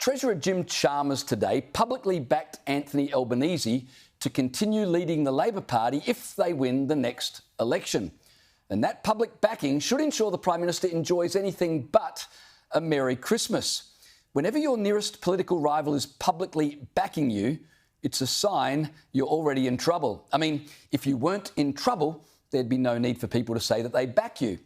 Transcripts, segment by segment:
Treasurer Jim Chalmers today publicly backed Anthony Albanese to continue leading the Labor Party if they win the next election. And that public backing should ensure the Prime Minister enjoys anything but a Merry Christmas. Whenever your nearest political rival is publicly backing you, it's a sign you're already in trouble. I mean, if you weren't in trouble, there'd be no need for people to say that they back you.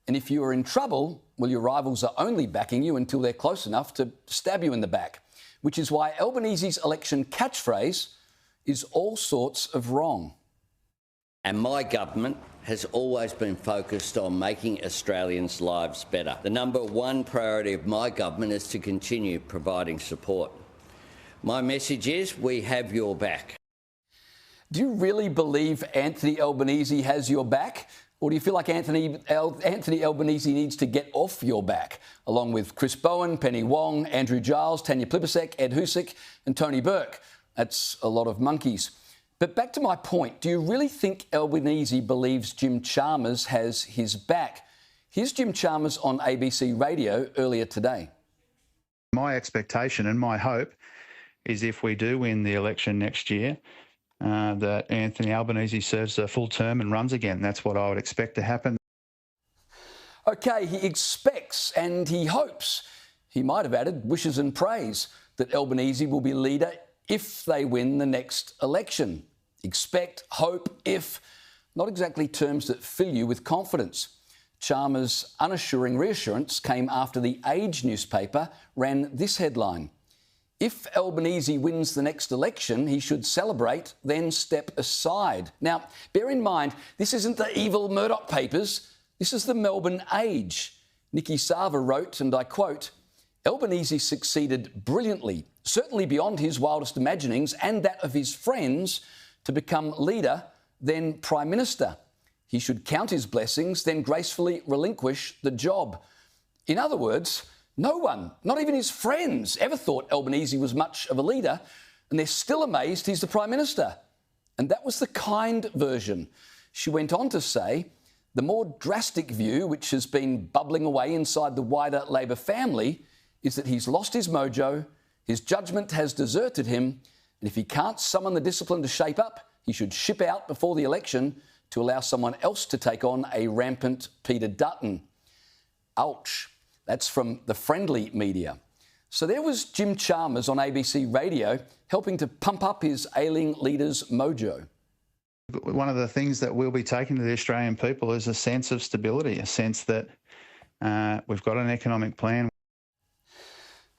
And if you are in trouble, well, your rivals are only backing you until they're close enough to stab you in the back, which is why Albanese's election catchphrase is all sorts of wrong. And my government has always been focused on making Australians' lives better. The number one priority of my government is to continue providing support. My message is we have your back. Do you really believe Anthony Albanese has your back? Or do you feel like Anthony Albanese needs to get off your back, along with Chris Bowen, Penny Wong, Andrew Giles, Tanya Plibersek, Ed Husic and Tony Burke? That's a lot of monkeys. But back to my point, do you really think Albanese believes Jim Chalmers has his back? Here's Jim Chalmers on ABC Radio earlier today. My expectation and my hope is if we do win the election next year, that Anthony Albanese serves a full term and runs again. That's what I would expect to happen. OK, he expects and he hopes, he might have added wishes and prays, that Albanese will be leader if they win the next election. Expect, hope, if, not exactly terms that fill you with confidence. Chalmers' unassuring reassurance came after the Age newspaper ran this headline: if Albanese wins the next election, he should celebrate, then step aside. Now, bear in mind, this isn't the evil Murdoch papers. This is the Melbourne Age. Nikki Sava wrote, and I quote, Albanese succeeded brilliantly, certainly beyond his wildest imaginings and that of his friends, to become leader, then Prime Minister. He should count his blessings, then gracefully relinquish the job. In other words, no one, not even his friends, ever thought Albanese was much of a leader, and they're still amazed he's the Prime Minister. And that was the kind version. She went on to say, the more drastic view, which has been bubbling away inside the wider Labor family, is that he's lost his mojo, his judgment has deserted him, and if he can't summon the discipline to shape up, he should ship out before the election to allow someone else to take on a rampant Peter Dutton. Ouch. That's from the friendly media. So there was Jim Chalmers on ABC Radio helping to pump up his ailing leader's mojo. One of the things that we'll be taking to the Australian people is a sense of stability, a sense that we've got an economic plan.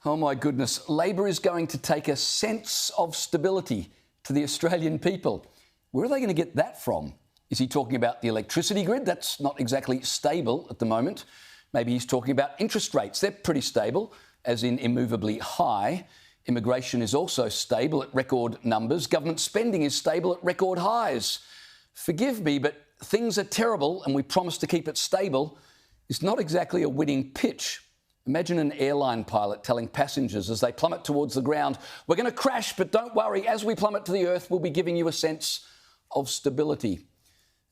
Oh my goodness, Labor is going to take a sense of stability to the Australian people. Where are they going to get that from? Is he talking about the electricity grid? That's not exactly stable at the moment. Maybe he's talking about interest rates. They're pretty stable, as in immovably high. Immigration is also stable at record numbers. Government spending is stable at record highs. Forgive me, but things are terrible and we promise to keep it stable is not exactly a winning pitch. Imagine an airline pilot telling passengers as they plummet towards the ground, we're going to crash, but don't worry, as we plummet to the earth, we'll be giving you a sense of stability.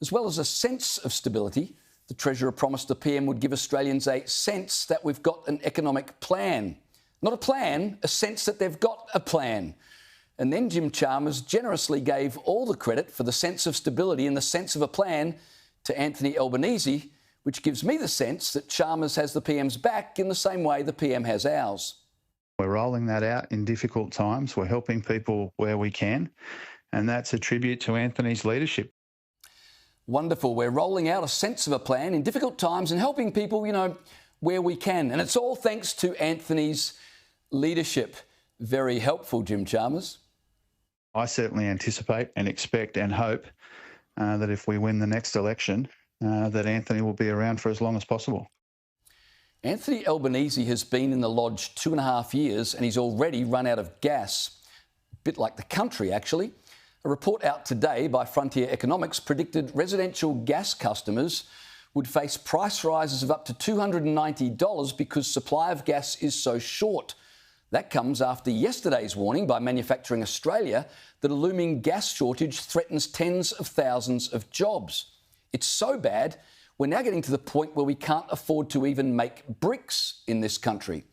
As well as a sense of stability, the Treasurer promised the PM would give Australians a sense that we've got an economic plan. Not a plan, a sense that they've got a plan. And then Jim Chalmers generously gave all the credit for the sense of stability and the sense of a plan to Anthony Albanese, which gives me the sense that Chalmers has the PM's back in the same way the PM has ours. We're rolling that out in difficult times. We're helping people where we can, and that's a tribute to Anthony's leadership. Wonderful. We're rolling out a sense of a plan in difficult times and helping people, where we can. And it's all thanks to Anthony's leadership. Very helpful, Jim Chalmers. I certainly anticipate and expect and hope that if we win the next election, that Anthony will be around for as long as possible. Anthony Albanese has been in the lodge 2.5 years and he's already run out of gas. A bit like the country, actually. A report out today by Frontier Economics predicted residential gas customers would face price rises of up to $290 because supply of gas is so short. That comes after yesterday's warning by Manufacturing Australia that a looming gas shortage threatens tens of thousands of jobs. It's so bad, we're now getting to the point where we can't afford to even make bricks in this country.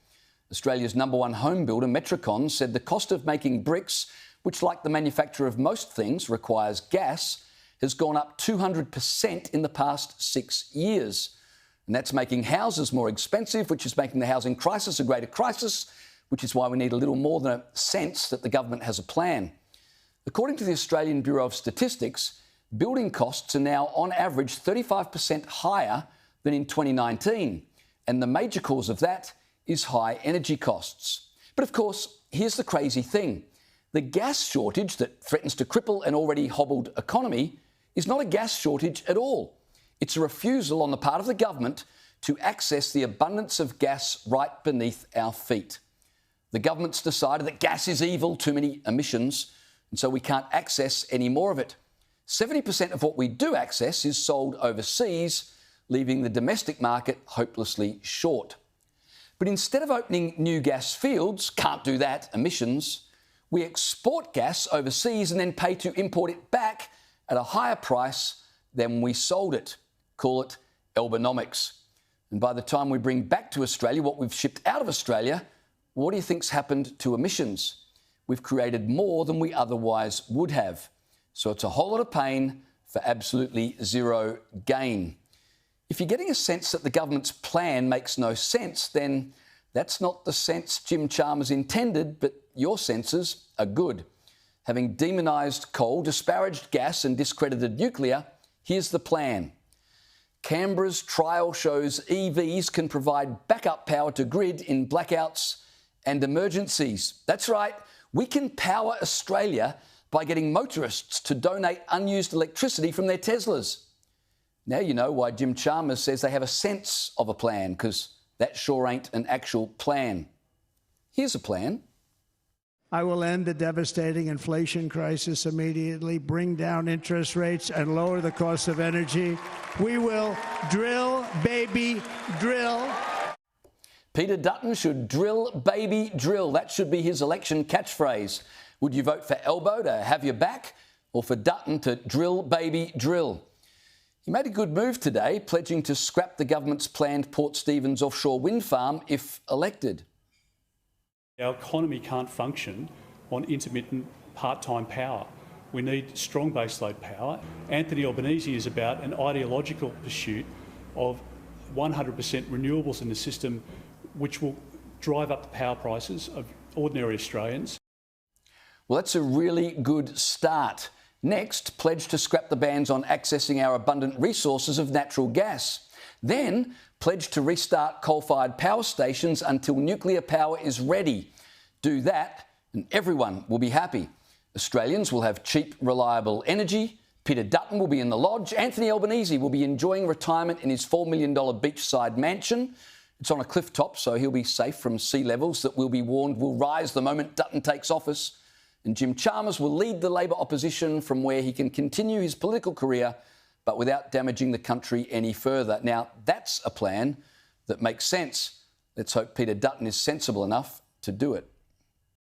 Australia's #1 home builder, Metricon, said the cost of making bricks, which like the manufacture of most things requires gas, has gone up 200% in the past 6 years. And that's making houses more expensive, which is making the housing crisis a greater crisis, which is why we need a little more than a sense that the government has a plan. According to the Australian Bureau of Statistics, building costs are now on average 35% higher than in 2019. And the major cause of that is high energy costs. But of course, here's the crazy thing. The gas shortage that threatens to cripple an already hobbled economy is not a gas shortage at all. It's a refusal on the part of the government to access the abundance of gas right beneath our feet. The government's decided that gas is evil, too many emissions, and so we can't access any more of it. 70% of what we do access is sold overseas, leaving the domestic market hopelessly short. But instead of opening new gas fields, can't do that, emissions, we export gas overseas and then pay to import it back at a higher price than we sold it. Call it Albanomics. And by the time we bring back to Australia what we've shipped out of Australia, what do you think's happened to emissions? We've created more than we otherwise would have. So it's a whole lot of pain for absolutely zero gain. If you're getting a sense that the government's plan makes no sense, then that's not the sense Jim Chalmers intended, but your senses are good. Having demonised coal, disparaged gas and discredited nuclear, here's the plan. Canberra's trial shows EVs can provide backup power to grid in blackouts and emergencies. That's right, we can power Australia by getting motorists to donate unused electricity from their Teslas. Now you know why Jim Chalmers says they have a sense of a plan, because that sure ain't an actual plan. Here's a plan. I will end the devastating inflation crisis immediately, bring down interest rates, and lower the cost of energy. We will drill, baby, drill. Peter Dutton should drill, baby, drill. That should be his election catchphrase. Would you vote for Albo to have your back, or for Dutton to drill, baby, drill? He made a good move today, pledging to scrap the government's planned Port Stephens offshore wind farm if elected. Our economy can't function on intermittent part-time power. We need strong baseload power. Anthony Albanese is about an ideological pursuit of 100% renewables in the system, which will drive up the power prices of ordinary Australians. Well, that's a really good start. Next, pledge to scrap the bans on accessing our abundant resources of natural gas. Then, pledge to restart coal-fired power stations until nuclear power is ready. Do that, and everyone will be happy. Australians will have cheap, reliable energy. Peter Dutton will be in the lodge. Anthony Albanese will be enjoying retirement in his $4 million beachside mansion. It's on a cliff top, so he'll be safe from sea levels that, we'll be warned, will rise the moment Dutton takes office. And Jim Chalmers will lead the Labor opposition from where he can continue his political career, but without damaging the country any further. Now, that's a plan that makes sense. Let's hope Peter Dutton is sensible enough to do it.